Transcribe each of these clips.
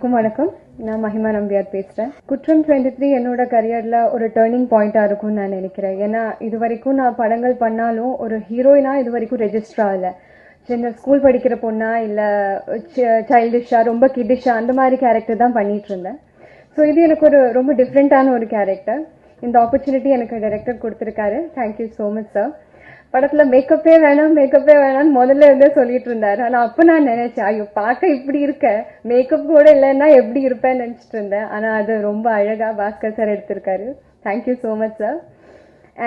எல்லாருக்கும் வணக்கம். நான் மஹிமா நம்பியார் பேசுறேன். குற்றம் 23 என்னோட கரியர்ல ஒரு டர்னிங் பாயிண்டா இருக்கும்னு நான் நினைக்கிறேன். ஏன்னா இது வரைக்கும் நான் படங்கள் பண்ணாலும் ஒரு ஹீரோயினா இது வரைக்கும் ரெஜிஸ்டர் ஆகல. சின்ன ஸ்கூல் படிக்கிற பொண்ணா இல்ல சைல்டிஷா ரொம்ப கிட்டிஷா அந்த மாதிரி கேரக்டர் தான் பண்ணிட்டு இருந்தேன். ஸோ இது எனக்கு ஒரு ரொம்ப டிஃப்ரெண்டான ஒரு கேரக்டர். இந்த ஆப்பர்ச்சுனிட்டி எனக்கு டைரக்டர் கொடுத்துருக்காரு. Thank you so much sir. படத்துல மேக்கப்பே வேணாம்னு முதல்ல இருந்தே சொல்லிட்டு இருந்தாரு. ஆனா அப்ப நான் நினைச்சேன், ஐயோ பார்க்க இப்படி இருக்க, மேக்கப் கூட இல்லைன்னா எப்படி இருப்பேன்னு நினைச்சிட்டு இருந்தேன். ஆனா அது ரொம்ப அழகா பாஸ்கர் சார் எடுத்திருக்காரு. Thank you so much sir.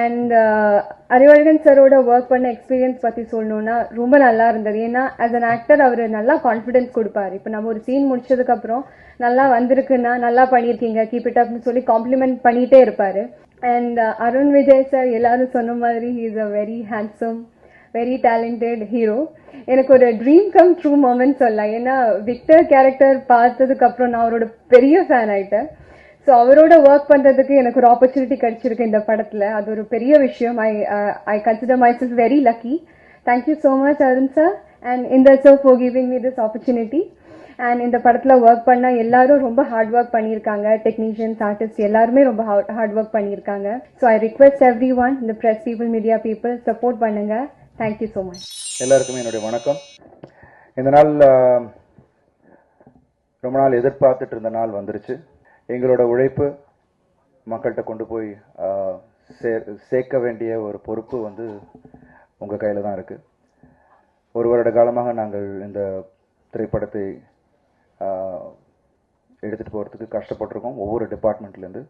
And Arivazhagan சாரோட ஒர்க் பண்ண எக்ஸ்பீரியன்ஸ் பத்தி சொல்லணும்னா ரொம்ப நல்லா இருந்தது. ஏன்னா ஆஸ் அன் ஆக்டர் அவர் நல்லா கான்ஃபிடன்ஸ் கொடுப்பாரு. இப்போ நம்ம ஒரு சீன் முடிச்சதுக்கு அப்புறம் நல்லா வந்திருக்குன்னா நல்லா பண்ணியிருக்கீங்க, கீப் இட் அப்னு சொல்லி காம்ப்ளிமெண்ட் பண்ணிட்டே இருப்பாரு. And Arun Vijay sir, எல்லாரும் சொன்ன மாதிரி he is a very handsome, very talented hero. எனக்கு ஒரு ட்ரீம் கம் ட்ரூ மொமெண்ட் சொல்லலாம். ஏன்னா விக்டர் கேரக்டர் பார்த்ததுக்கு அப்புறம் நான் அவரோட பெரிய ஃபேன் ஆயிட்டேன். ஸோ அவரோட ஒர்க் பண்றதுக்கு எனக்கு ஒரு ஆப்பர்ச்சுனிட்டி கிடைச்சிருக்கு இந்த படத்துல. அது ஒரு பெரிய விஷயம். I consider myself very lucky. Thank you so much Arun sir and Inder sir for giving me this opportunity. And இந்த படத்துல ஒர்க் பண்ண எல்லாரும் ரொம்ப ஹார்ட் ஒர்க் பண்ணியிருக்காங்க. டெக்னீஷியன்ஸ், ஆர்டிஸ்ட் எல்லாருமே ரொம்ப ஹார்ட் ஒர்க் பண்ணியிருக்காங்க. So I request everyone, இந்த press people, media people support பண்ணுங்க. Thank you so much. எல்லாருக்குமே என்னுடைய வணக்கம். இந்த நாள் ரொம்ப நாள் எதிர்பார்த்துட்டு இருந்த நாள் வந்துருச்சு. எங்களோட உழைப்பு மக்கள்கிட்ட கொண்டு போய் சேர்க்க வேண்டிய ஒரு பொறுப்பு வந்து உங்கள் கையில் தான் இருக்கு. ஒரு வருட காலமாக நாங்கள் இந்த திரைப்படத்தை எடுத்துகிட்டு போகிறதுக்கு கஷ்டப்பட்டிருக்கோம், ஒவ்வொரு டிபார்ட்மெண்ட்லேருந்து.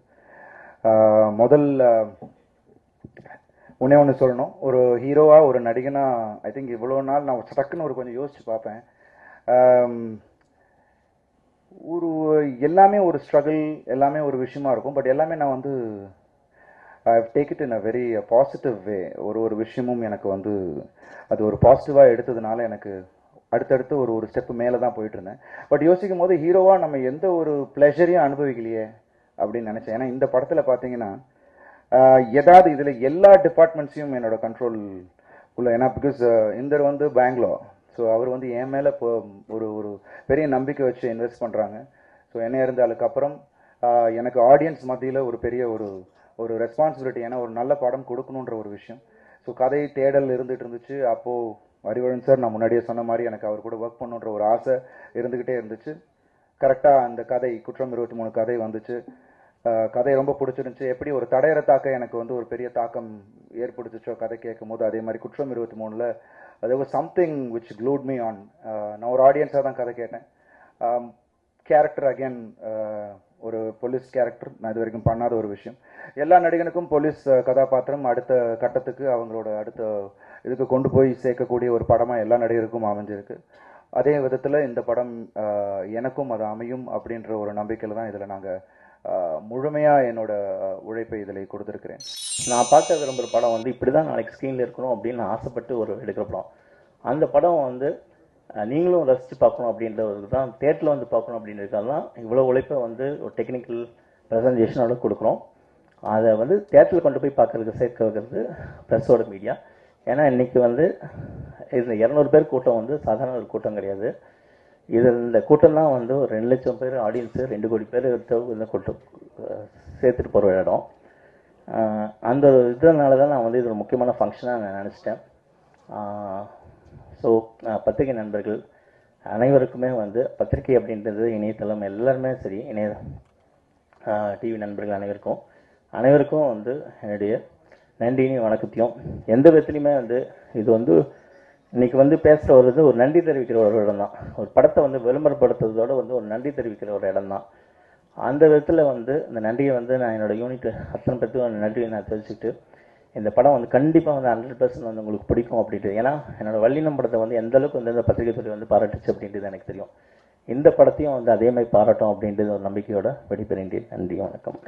முதல்ல ஒன்று சொல்லணும், ஒரு ஹீரோவாக ஒரு நடிகனா ஐ திங்க் இவ்வளோ நாள் நான் டக்குன்னு ஒரு கொஞ்சம் யோசிச்சு பார்ப்பேன். ஒரு எல்லாமே ஒரு ஸ்ட்ரகிள், எல்லாமே ஒரு விஷயமா இருக்கும். பட் எல்லாமே நான் வந்து I have take it in a very positive way. ஒரு விஷயமும் எனக்கு வந்து அது ஒரு பாசிட்டிவாக எடுத்ததுனால எனக்கு அடுத்தடுத்து ஒரு ஸ்டெப்பு மேலே தான் போயிட்டு இருந்தேன். பட் யோசிக்கும் போது ஹீரோவாக நம்ம எந்த ஒரு ப்ளஷரையும் அனுபவிக்கலையே அப்படின்னு நினச்சேன். ஏன்னா இந்த படத்தில் பார்த்தீங்கன்னா ஏதாவது இதில் எல்லா டிபார்ட்மெண்ட்ஸையும் என்னோட கண்ட்ரோல் உள்ள. ஏன்னா பிகாஸ் இந்தர் வந்து பெங்களூர், ஸோ அவர் வந்து என் மேலே இப்போ ஒரு பெரிய நம்பிக்கை வச்சு இன்வெஸ்ட் பண்ணுறாங்க. ஸோ என்ன இருந்தாலுக்கு அப்புறம் எனக்கு ஆடியன்ஸ் மத்தியில் ஒரு பெரிய ஒரு ரெஸ்பான்சிபிலிட்டி. ஏன்னா ஒரு நல்ல படம் கொடுக்கணுன்ற ஒரு விஷயம். ஸோ கதை தேடல் இருந்துகிட்டு இருந்துச்சு. அப்போது அறிவழகன் சார், நான் முன்னாடியே சொன்ன மாதிரி எனக்கு அவர் கூட ஒர்க் பண்ணுன்ற ஒரு ஆசை இருந்துக்கிட்டே இருந்துச்சு. கரெக்டாக அந்த கதை குற்றம் 23 கதை வந்துச்சு. கதை ரொம்ப பிடிச்சிருந்துச்சு. எப்படி ஒரு தடையற தாக்கம் எனக்கு வந்து ஒரு பெரிய தாக்கம் ஏற்படுத்துச்சோ கதை கேட்கும் போது, அதே மாதிரி குற்றம் 23ல் அது ஒரு something which glute me on. நான் ஒரு ஆடியன்ஸாக தான் கதை கேட்டேன். கேரக்டர் அகேன் ஒரு போலீஸ் கேரக்டர், நான் இது வரைக்கும் பண்ணாத ஒரு விஷயம். எல்லா நடிகனுக்கும் போலீஸ் கதாபாத்திரம் அடுத்த கட்டத்துக்கு அவங்களோட அடுத்த இதுக்கு கொண்டு போய் சேர்க்கக்கூடிய ஒரு படமாக எல்லா நடிகருக்கும் அமைஞ்சிருக்கு. அதே விதத்தில் இந்த படம் எனக்கும் அது அமையும் அப்படின்ற ஒரு நம்பிக்கையில் தான் இதில் நாங்கள் முழுமையாக என்னோட உழைப்பை இதில் கொடுத்துருக்கிறேன். நான் பார்க்க விரும்புகிற படம் வந்து இப்படி தான் நாளைக்கு ஸ்க்ரீனில் இருக்கணும் அப்படின்னு நான் ஆசைப்பட்டு ஒரு எடுக்கிற படம். அந்த படம் வந்து நீங்களும் ரசித்து பார்க்கணும் அப்படின்றது தான், தேட்டரில் வந்து பார்க்கணும் அப்படின்றதுக்காக தான் இவ்வளோ உழைப்பை வந்து ஒரு டெக்னிக்கல் ப்ரெசன்டேஷனோட கொடுக்குறோம். அதை வந்து தேட்டரில் கொண்டு போய் பார்க்குறதுக்கு சேர்க்க வைக்கிறது ப்ரெஸ்ஸோட மீடியா. ஏன்னா இன்றைக்கி வந்து இது 200 பேர் கூட்டம் வந்து சாதாரண ஒரு கூட்டம் கிடையாது. இந்த கூட்டம் தான் வந்து ஒரு 2 லட்சம் பேர் ஆடியன்ஸு, 2 கோடி பேர் இந்த கூட்டம் சேர்த்துட்டு போகிற இடம். அந்த இதனால தான் நான் வந்து இது ஒரு முக்கியமான ஃபங்க்ஷனாக நான் நினச்சிட்டேன். ஸோ பத்திரிகை நண்பர்கள் அனைவருக்குமே வந்து பத்திரிகை அப்படின்றது இணையதளம் எல்லாருமே சரி, டிவி நண்பர்கள் அனைவருக்கும் வந்து என்னுடைய நன்றியும் வணக்கத்தையும். எந்த விதத்துலையுமே வந்து இது வந்து இன்றைக்கி வந்து பேசுகிற ஒரு நன்றி தெரிவிக்கிற ஒரு இடம் தான். ஒரு படத்தை வந்து விளம்பரப்படுத்துறதோடு வந்து ஒரு நன்றி தெரிவிக்கிற ஒரு இடம் தான். அந்த விதத்தில் வந்து இந்த நன்றியை வந்து நான் என்னோடய யூனிட் அத்தனை பேருக்கு நன்றியை நான் தெரிவிச்சுக்கிட்டு, இந்த படம் வந்து கண்டிப்பாக வந்து 100% வந்து உங்களுக்கு பிடிக்கும் அப்படின்ட்டு. ஏன்னா என்னோடய வள்ளினம் படத்தை வந்து எந்த அளவுக்கு வந்து இந்த பத்திரிகை துறை வந்து பாராட்டுச்சு அப்படின்றது எனக்கு தெரியும். இந்த படத்தையும் வந்து அதே மாதிரி பாராட்டும் அப்படின்றது ஒரு நம்பிக்கையோட வெளிப்பெறுகின்றேன். நன்றி, வணக்கம்.